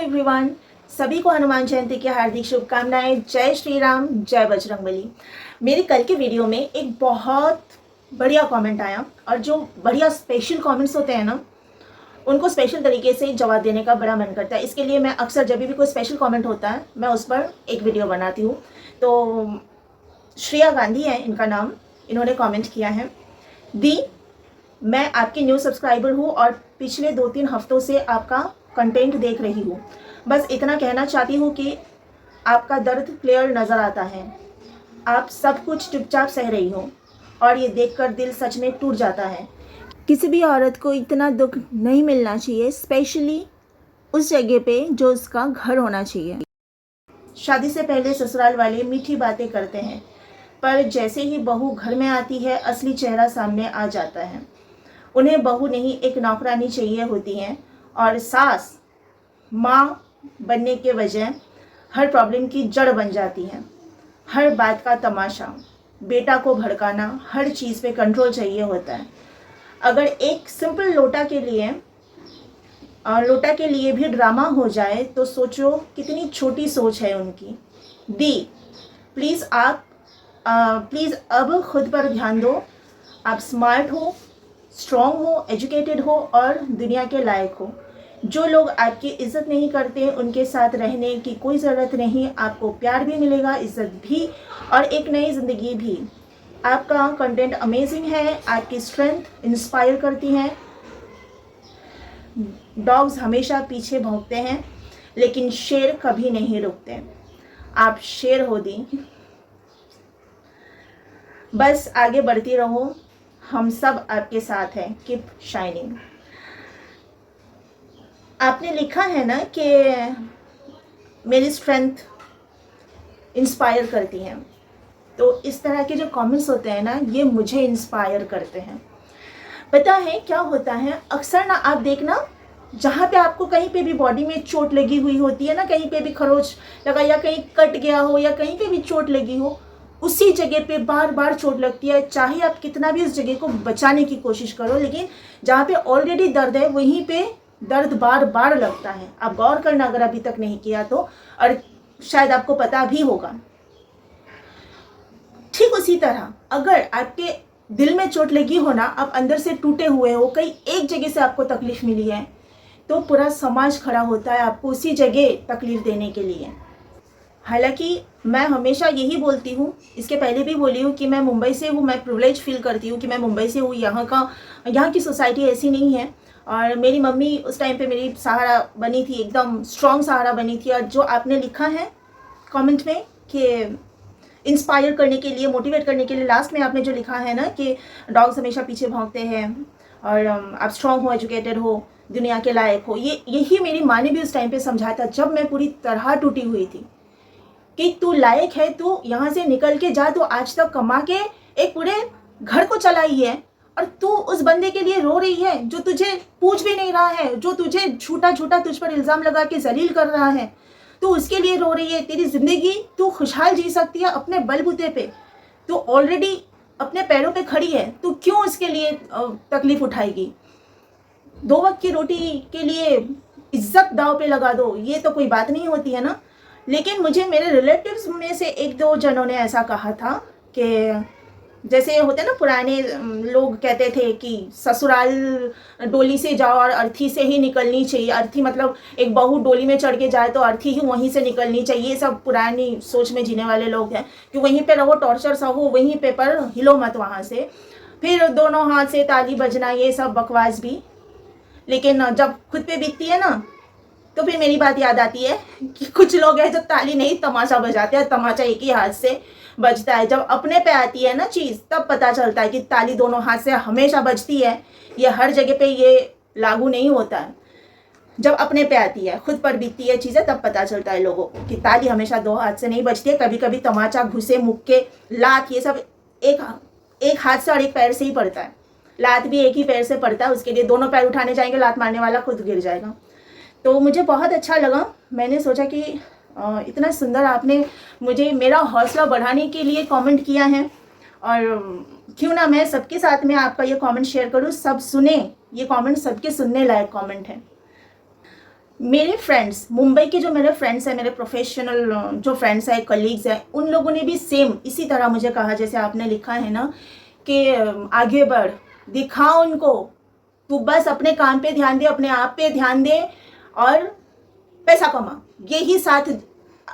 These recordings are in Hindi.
एवरीवन, सभी को हनुमान जयंती की हार्दिक शुभकामनाएं। जय श्री राम, जय बजरंगबली। मेरी कल के वीडियो में एक बहुत बढ़िया कमेंट आया और जो बढ़िया स्पेशल कमेंट्स होते हैं ना, उनको स्पेशल तरीके से जवाब देने का बड़ा मन करता है। इसके लिए मैं अक्सर जब भी कोई स्पेशल कमेंट होता है मैं उस पर एक वीडियो बनाती हूँ। तो श्रेया गांधी है इनका नाम, इन्होंने कमेंट किया है, दी मैं आपकी न्यू सब्सक्राइबर हूँ और पिछले 2-3 हफ्तों से आपका कंटेंट देख रही हूँ। बस इतना कहना चाहती हूँ कि आपका दर्द क्लियर नज़र आता है। आप सब कुछ चुपचाप सह रही हो और ये देखकर दिल सच में टूट जाता है। किसी भी औरत को इतना दुख नहीं मिलना चाहिए, स्पेशली उस जगह पे जो उसका घर होना चाहिए। शादी से पहले ससुराल वाले मीठी बातें करते हैं, पर जैसे ही बहू घर में आती है असली चेहरा सामने आ जाता है। उन्हें बहू नहीं एक नौकरानी चाहिए होती है और सास माँ बनने के वजह हर प्रॉब्लम की जड़ बन जाती है। हर बात का तमाशा, बेटा को भड़काना, हर चीज़ पे कंट्रोल चाहिए होता है। अगर एक सिंपल लोटा के लिए भी ड्रामा हो जाए तो सोचो कितनी छोटी सोच है उनकी। दी प्लीज़ प्लीज़ अब खुद पर ध्यान दो। आप स्मार्ट हो, स्ट्रॉन्ग हो, एजुकेटेड हो और दुनिया के लायक हो। जो लोग आपकी इज़्ज़त नहीं करते उनके साथ रहने की कोई ज़रूरत नहीं। आपको प्यार भी मिलेगा, इज़्ज़त भी और एक नई ज़िंदगी भी। आपका कंटेंट अमेजिंग है, आपकी स्ट्रेंथ इंस्पायर करती हैं। डॉग्स हमेशा पीछे भौंकते हैं लेकिन शेर कभी नहीं रुकते। आप शेर हो दी, बस आगे बढ़ती रहो, हम सब आपके साथ हैं। Keep shining. आपने लिखा है ना कि मेरी स्ट्रेंथ इंस्पायर करती हैं, तो इस तरह के जो कमेंट्स होते हैं ना, ये मुझे इंस्पायर करते हैं। पता है क्या होता है, अक्सर ना आप देखना, जहाँ पे आपको कहीं पे भी बॉडी में चोट लगी हुई होती है ना, कहीं पे भी खरोच लगा या कहीं कट गया हो या कहीं पे भी चोट लगी हो, उसी जगह पे बार बार चोट लगती है। चाहे आप कितना भी उस जगह को बचाने की कोशिश करो, लेकिन जहाँ पे ऑलरेडी दर्द है वहीं पे दर्द बार बार लगता है। आप गौर करना अगर अभी तक नहीं किया तो, और शायद आपको पता भी होगा। ठीक उसी तरह अगर आपके दिल में चोट लगी हो ना, आप अंदर से टूटे हुए हो, कहीं एक जगह से आपको तकलीफ मिली है, तो पूरा समाज खड़ा होता है आपको उसी जगह तकलीफ देने के लिए। हालांकि मैं हमेशा यही बोलती हूँ, इसके पहले भी बोली हूँ कि मैं मुंबई से हूँ, मैं प्रिविलेज फील करती हूँ कि मैं मुंबई से हूँ। यहाँ की सोसाइटी ऐसी नहीं है और मेरी मम्मी उस टाइम पे मेरी सहारा बनी थी, एकदम स्ट्रॉन्ग सहारा बनी थी। और जो आपने लिखा है कमेंट में कि इंस्पायर करने के लिए, मोटिवेट करने के लिए, लास्ट में आपने जो लिखा है ना कि डॉग्स हमेशा पीछे भौंकते हैं और आप स्ट्रॉन्ग हो, एजुकेटेड हो, दुनिया के लायक हो, यही मेरी माँ ने भी उस टाइम पे समझाया था जब मैं पूरी तरह टूटी हुई थी कि तू लायक है, तू यहाँ से निकल के जा, तू आज तक कमा के एक पूरे घर को चलाई है और तू उस बंदे के लिए रो रही है जो तुझे पूछ भी नहीं रहा है, जो तुझे झूठा झूठा तुझ पर इल्ज़ाम लगा के जलील कर रहा है। तू उसके लिए रो रही है। तेरी ज़िंदगी तू खुशहाल जी सकती है अपने बलबूते पे। तू ऑलरेडी अपने पैरों पे खड़ी है, तू क्यों उसके लिए तकलीफ़ उठाएगी? 2 वक्त की रोटी के लिए इज्जत दाव पे लगा दो, ये तो कोई बात नहीं होती है ना। लेकिन मुझे मेरे रिलेटिव्स में से 1-2 जनों ने ऐसा कहा था कि जैसे होते ना, पुराने लोग कहते थे कि ससुराल डोली से जाओ और अर्थी से ही निकलनी चाहिए। अर्थी मतलब एक बहू डोली में चढ़ के जाए तो अर्थी ही वहीं से निकलनी चाहिए। ये सब पुरानी सोच में जीने वाले लोग हैं कि वहीं पे रहो, टॉर्चर सहो वहीं पे, पर हिलो मत वहाँ से। फिर दोनों हाथ से ताली बजना, ये सब बकवास भी। लेकिन जब खुद पे बीतती है ना, तो फिर मेरी बात याद आती है कि कुछ लोग हैं जो ताली नहीं तमाचा बजाते हैं, तमाचा एक ही हाथ से बजता है। जब अपने पे आती है ना चीज़, तब पता चलता है कि ताली दोनों हाथ से हमेशा बजती है। ये हर जगह पे ये लागू नहीं होता है। जब अपने पे आती है, खुद पर बीतती है चीज़ें, तब पता चलता है लोगों को कि ताली हमेशा 2 हाथ से नहीं बजती है। कभी कभी तमाचा, घुसे, मुक्के, लात, ये सब एक हाथ से और एक पैर से ही पड़ता है। लात भी एक ही पैर से पड़ता है, उसके लिए दोनों पैर उठाने जाएंगे, लात मारने वाला खुद गिर जाएगा। तो मुझे बहुत अच्छा लगा। मैंने सोचा कि इतना सुंदर आपने मुझे मेरा हौसला बढ़ाने के लिए कमेंट किया है, और क्यों ना मैं सबके साथ में आपका ये कमेंट शेयर करूँ, सब सुने। ये कमेंट सबके सुनने लायक कमेंट है। मेरे फ्रेंड्स, मुंबई के जो मेरे फ्रेंड्स हैं, मेरे प्रोफेशनल जो फ्रेंड्स हैं, कलीग्स हैं, उन लोगों ने भी सेम इसी तरह मुझे कहा जैसे आपने लिखा है ना कि आगे बढ़, दिखा उनको, तू बस अपने काम पे ध्यान दे, अपने आप पे ध्यान दे और पैसा कमा। यही साथ,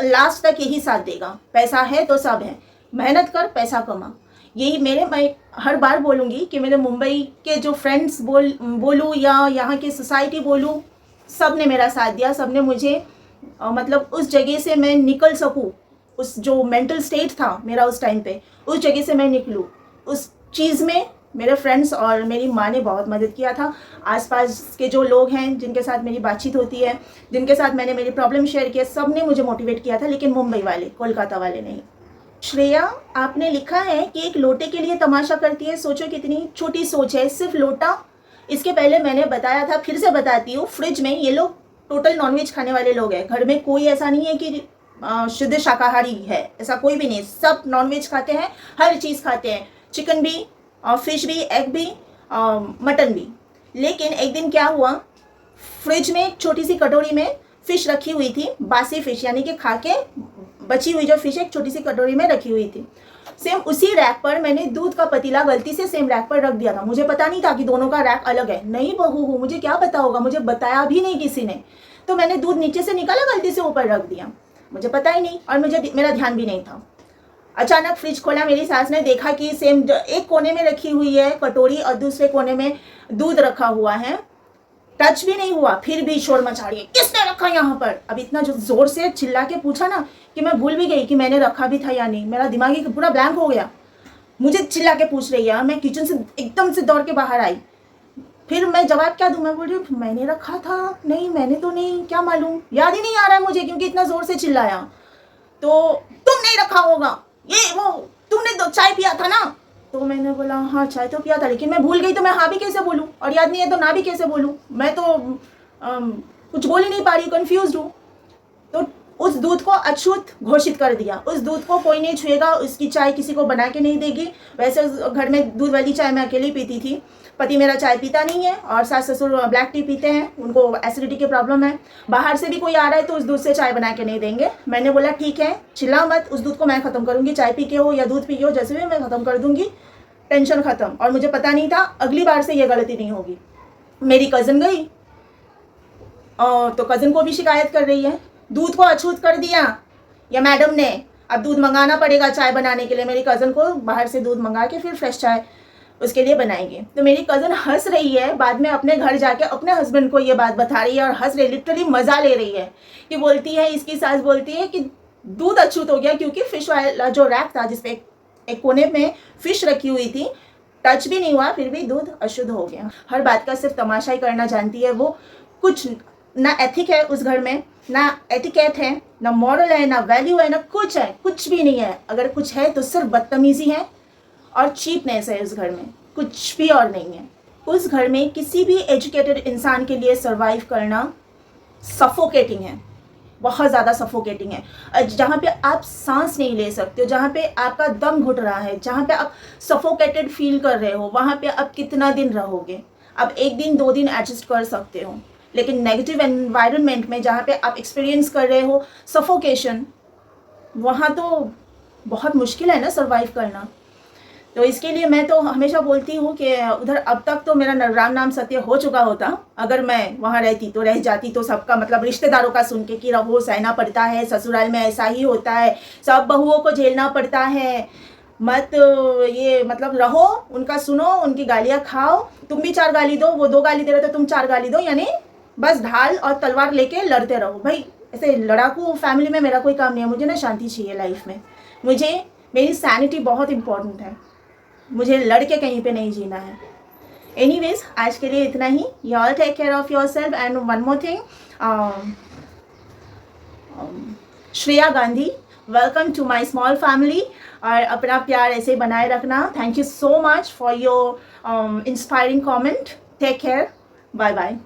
लास्ट तक यही साथ देगा। पैसा है तो सब है, मेहनत कर, पैसा कमा। यही मैं हर बार बोलूँगी कि मेरे मुंबई के जो फ्रेंड्स बोलूँ या यहाँ की सोसाइटी बोलूँ, सब ने मेरा साथ दिया। सब ने मुझे मतलब उस जगह से मैं निकल सकूँ, उस जो मेंटल स्टेट था मेरा उस टाइम पे, उस जगह से मैं निकलूँ, उस चीज़ में मेरे फ्रेंड्स और मेरी माँ ने बहुत मदद किया था। आसपास के जो लोग हैं जिनके साथ मेरी बातचीत होती है, जिनके साथ मैंने मेरी प्रॉब्लम शेयर किया, सब ने मुझे मोटिवेट किया था, लेकिन मुंबई वाले, कोलकाता वाले नहीं। श्रेया, आपने लिखा है कि एक लोटे के लिए तमाशा करती है, सोचो कितनी छोटी सोच है, सिर्फ लोटा। इसके पहले मैंने बताया था, फिर से बताती हूँ, फ्रिज में ये लोग टोटल नॉनवेज खाने वाले लोग हैं। घर में कोई ऐसा नहीं है कि शुद्ध शाकाहारी है, ऐसा कोई भी नहीं। सब नॉनवेज खाते हैं, हर चीज़ खाते हैं, चिकन भी, फिश भी, एग भी, मटन भी। लेकिन एक दिन क्या हुआ, फ्रिज में एक छोटी सी कटोरी में फ़िश रखी हुई थी, बासी फ़िश, यानी कि खा के बची हुई जो फ़िश एक छोटी सी कटोरी में रखी हुई थी। सेम उसी रैक पर मैंने दूध का पतीला गलती से सेम रैक पर रख दिया था। मुझे पता नहीं था कि दोनों का रैक अलग है। नई बहू हूँ, मुझे क्या पता होगा, मुझे बताया भी नहीं किसी ने। तो मैंने दूध नीचे से निकाला, गलती से ऊपर रख दिया, मुझे पता ही नहीं और मेरा ध्यान भी नहीं था। अचानक फ्रिज खोला, मेरी सास ने देखा कि सेम एक कोने में रखी हुई है कटोरी और दूसरे कोने में दूध रखा हुआ है। टच भी नहीं हुआ, फिर भी शोर मचा रही है, किसने रखा यहाँ पर। अब इतना जो जोर से चिल्ला के पूछा ना कि मैं भूल भी गई कि मैंने रखा भी था या नहीं। मेरा दिमाग ही पूरा ब्लैंक हो गया। मुझे चिल्ला के पूछ रही है, मैं किचन से एकदम से दौड़ के बाहर आई। फिर मैं जवाब क्या दूँ, मैं बोल रही हूँ मैंने रखा था, नहीं मैंने तो नहीं, क्या मालूम, याद ही नहीं आ रहा है मुझे, क्योंकि इतना जोर से चिल्लाया। तो तुम नहीं रखा होगा, ये वो तुमने तो चाय पिया था ना। तो मैंने बोला हाँ चाय तो पिया था, लेकिन मैं भूल गई, तो मैं हाँ भी कैसे बोलूँ, और याद नहीं है तो ना भी कैसे बोलूँ। मैं तो कुछ बोल ही नहीं पा रही, कंफ्यूज हूँ। तो उस दूध को अछूत घोषित कर दिया, उस दूध को कोई नहीं छुएगा, उसकी चाय किसी को बना के नहीं देगी। वैसे घर में दूध वाली चाय मैं अकेली पीती थी, पति मेरा चाय पीता नहीं है और सास ससुर ब्लैक टी पीते हैं, उनको एसिडिटी की प्रॉब्लम है। बाहर से भी कोई आ रहा है तो उस दूध से चाय बना के नहीं देंगे। मैंने बोला ठीक है, चिल्ला मत, उस दूध को मैं ख़त्म करूँगी, चाय पी के हो या दूध पी के हो, जैसे भी मैं ख़त्म कर दूँगी, टेंशन ख़त्म। और मुझे पता नहीं था, अगली बार से ये गलती नहीं होगी। मेरी कज़न गई और तो कज़न को भी शिकायत कर रही है, दूध को अछूत कर दिया या मैडम ने, अब दूध मंगाना पड़ेगा चाय बनाने के लिए। मेरी कज़न को बाहर से दूध मंगा के फिर फ्रेश चाय उसके लिए बनाएंगे। तो मेरी कज़न हंस रही है, बाद में अपने घर जाके अपने हस्बैंड को ये बात बता रही है और हंस रही, लिटरली मज़ा ले रही है। कि बोलती है, इसकी सास बोलती है कि दूध अछूत हो गया, क्योंकि फ़िश वाला जो रैक था जिसपे एक कोने में फ़िश रखी हुई थी, टच भी नहीं हुआ, फिर भी दूध अशुद्ध हो गया। हर बात का सिर्फ तमाशा ही करना जानती है वो। कुछ ना एथिक है उस घर में, ना एटिकेट है, ना मॉरल है, ना वैल्यू है, ना कुछ है, कुछ भी नहीं है। अगर कुछ है तो सिर्फ बदतमीजी है और चीपनेस है उस घर में, कुछ भी और नहीं है। उस घर में किसी भी एजुकेटेड इंसान के लिए सर्वाइव करना सफोकेटिंग है, बहुत ज़्यादा सफोकेटिंग है। जहाँ पे आप सांस नहीं ले सकते हो, जहाँ पे आपका दम घुट रहा है, जहाँ पे आप सफोकेटेड फील कर रहे हो, वहाँ पे आप कितना दिन रहोगे। आप एक दिन 2 दिन एडजस्ट कर सकते हो, लेकिन नेगेटिव एनवायरनमेंट में जहाँ पे आप एक्सपीरियंस कर रहे हो सफोकेशन, वहाँ तो बहुत मुश्किल है ना सर्वाइव करना। तो इसके लिए मैं तो हमेशा बोलती हूँ कि उधर अब तक तो मेरा राम नाम सत्य हो चुका होता। अगर मैं वहाँ रहती तो रह जाती तो सबका मतलब रिश्तेदारों का सुन के कि रहो, सहना पड़ता है, ससुराल में ऐसा ही होता है, सब बहुओं को झेलना पड़ता है, मत ये मतलब रहो, उनका सुनो, उनकी गालियाँ खाओ, तुम भी 4 गाली दो, वो 2 गाली दे रहे तो तुम 4 गाली दो, यानी बस ढाल और तलवार लेके लड़ते रहो। भाई ऐसे लड़ाकू फैमिली में मेरा कोई काम नहीं है। मुझे ना शांति चाहिए लाइफ में, मुझे मेरी सैनिटी बहुत इंपॉर्टेंट है, मुझे लड़ के कहीं पे नहीं जीना है। एनीवेज, आज के लिए इतना ही। You all take care of yourself. And one more thing, Shreya Gandhi, welcome to my small family. और अपना प्यार ऐसे बनाए रखना। Thank you so much for your inspiring comment. Take care, bye bye.